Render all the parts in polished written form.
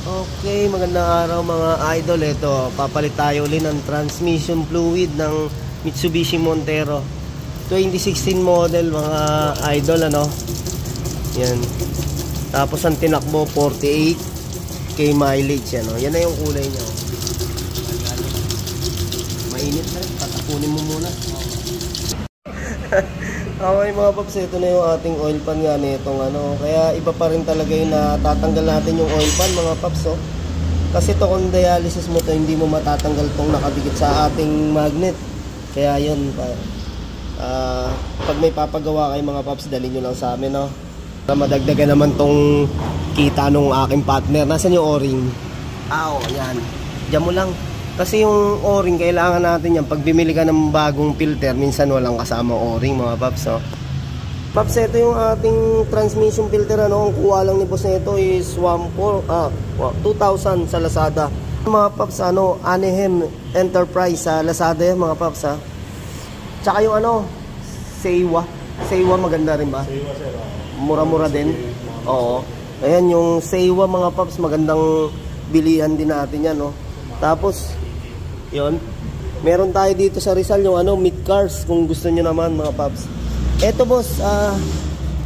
Okay, magandang araw mga idol. Ito, papalit tayo ulit ng transmission fluid ng Mitsubishi Montero 2016 model mga idol, ano. Yan. Tapos ang tinakbo 48k mileage, ano. Yan na yung kulay niya. Mainit na, tatapunin mo muna. Okay mga paps, ito na yung ating oil pan nga nitong ano. Kaya iba pa rin talaga yung natatanggal natin yung oil pan mga paps, oh. Kasi to kung dialysis mo to, hindi mo matatanggal tong nakadikit sa ating magnet. Kaya yun, pag may papagawa kayo mga paps, dalhin nyo lang sa amin, no? Para madagdagan naman tong kita nung aking partner. Nasaan yung o-ring? Oo, yan. Diyan mo lang. Kasi yung o-ring, kailangan natin yan. Pag bimili ka ng bagong filter, minsan walang kasama o-ring mga paps, oh. Paps, ito yung ating transmission filter, ano. Ang kuha lang ni boss na ito is 2,000 sa Lazada. Mga paps, ano, Anaheim Enterprise sa Lazada yan mga paps, ha. Tsaka yung ano, Seiwa maganda rin ba? Seiwa, sir. Mura-mura din. Oo. Ayan yung Seiwa mga paps, magandang bilihan din natin yan, no. Tapos yun, meron tayo dito sa Rizal yung ano, meat cars kung gusto nyo naman mga paps. Eto boss,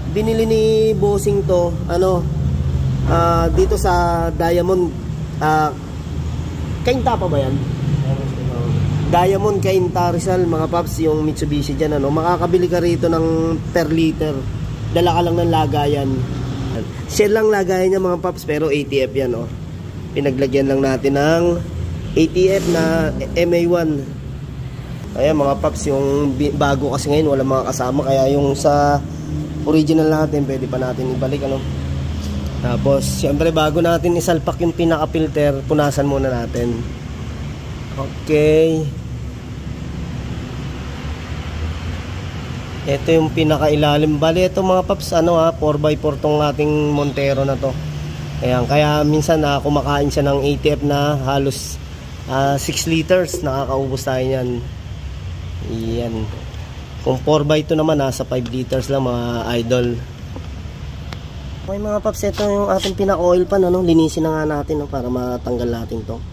binili ni bossing to, ano, dito sa Diamond, Kainta pa ba yan? Diamond Kainta Rizal mga paps, yung Mitsubishi dyan, ano. Makakabili ka rito ng per liter, dala ka lang ng lagayan. Shell lang lagayan niya mga paps, pero ATF yan, oh. Pinaglagyan lang natin ng ATF na MA1. Ayan mga paps, yung bago kasi ngayon wala mga kasama, kaya yung sa original natin pwede pa natin ibalik, ano. Tapos syempre bago natin isalpak yung pinaka filter, punasan muna natin. Okay, ito yung pinaka ilalim. Bali ito mga paps, ano, 4x4 tong ating Montero na to. Ayan, kaya minsan kumakain siya ng ATF na halos 6 liters, nakakaubos tayo yan. Yan. Kung 4x2 naman, nasa 5 liters lang mga idol. Okay mga paps, ito yung ating pinaka-oil pan, ano? Linisin na nga natin, no, para matanggal natin to.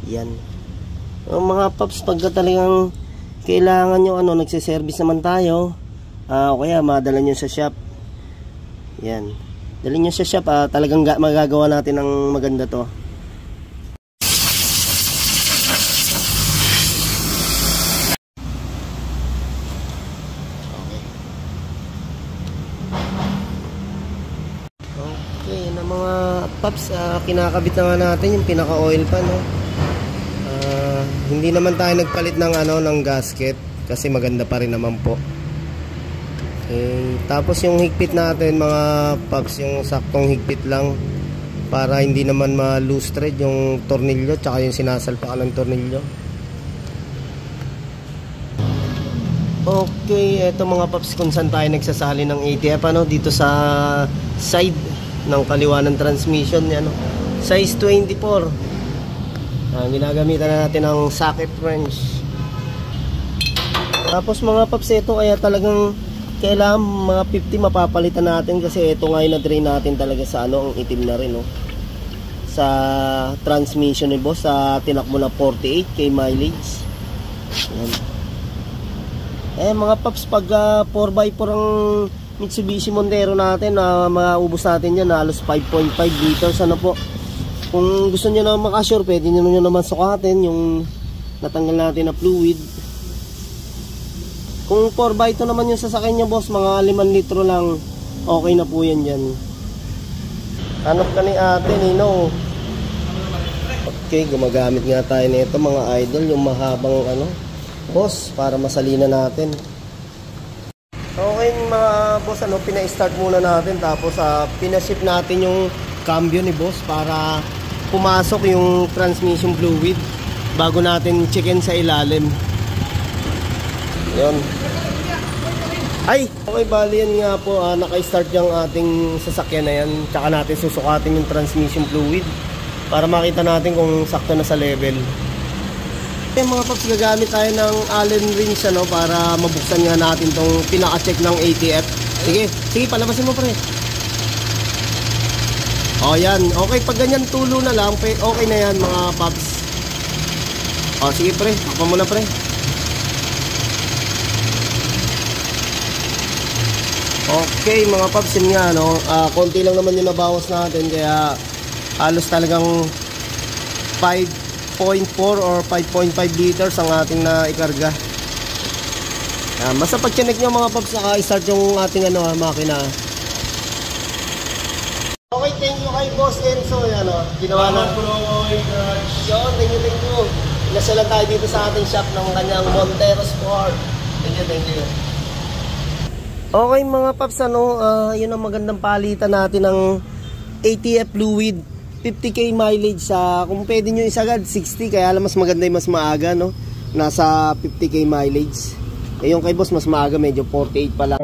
Yan. Mga paps, pagka talagang kailangan nyo, ano, nagsiservice naman tayo, o kaya madala nyo sa shop. Yan. Dali nyo sa shop, talagang magagawa natin ng maganda to. Okay, na mga paps, kinakabit na nga natin yung pinaka oil pan, no? Hindi naman tayo nagpalit ng ano, ng gasket kasi maganda pa rin naman po. Okay. Tapos yung higpit natin mga paps, yung saktong higpit lang para hindi naman ma-loose thread yung tornilyo tsaka yung sinasalpakan ng tornilyo. Okay, eto mga paps, kung saan tayo nagsasali ng ATF, ano, dito sa side ng kaliwa ng transmission, ano, size 24. Ginagamitan na natin ng socket wrench. Tapos mga paps, ito kaya talagang kailangan mga 50 mapapalitan natin kasi ito nga yung na-drain natin talaga sa ano, ang itim na rin, no, sa transmission ni boss, sa tinakbo na 48k mileage. Yan. Mga paps, pag 4x4 ang Mitsubishi Montero natin, maubos natin yan halos 5.5 liters, ano po. Kung gusto nyo na makasure, pwede nyo naman sukatin yung natanggal natin na fluid. Kung 4x2 naman yung sasakyan nyo boss, mga 5 litro lang, okay na po yan dyan. Hanap ka ni ate, Nino. Okay, gumagamit nga tayo nito mga idol, yung mahabang ano, boss, para masalina natin. Okay mga boss, ano, pina-start muna natin, tapos pina-shift natin yung cambio ni boss para pumasok yung transmission fluid bago natin checkin sa ilalim. Yun. Ay, okay, bali yan nga po, naka-start yung ating sasakyan na yan. Tsaka natin susukatin yung transmission fluid para makita natin kung sakto na sa level. Okay mga paps, gagamit tayo ng Allen wrench, ano, para mabuksan nga natin tong pinaka-check ng ATF. Sige, palabasin mo pre. O yan, okay, pag ganyan tulo na lang, okay na yan mga paps. O sige pre, takpan mo na pre. Okay mga paps, yun nga no, konti lang naman yung nabawas natin, kaya halos talagang 5.4 or 5.5 liters ang ating na ikarga. Basta pag chinek nyo mga paps, naka-start yung ating makina. Okay, thank you kay Boss Enzo. Yan ginawa na. Yun, thank you. Nasa lang tayo dito sa ating shop ng kanyang Montero Sport. Thank you. Okay mga paps, yun ang magandang palitan natin ng ATF fluid, 50k mileage. Kung pwede nyo isagad 60, kaya lang mas maganda yung mas maaga, no? Nasa 50k mileage. Yung kay boss mas maaga, medyo 48 pa lang.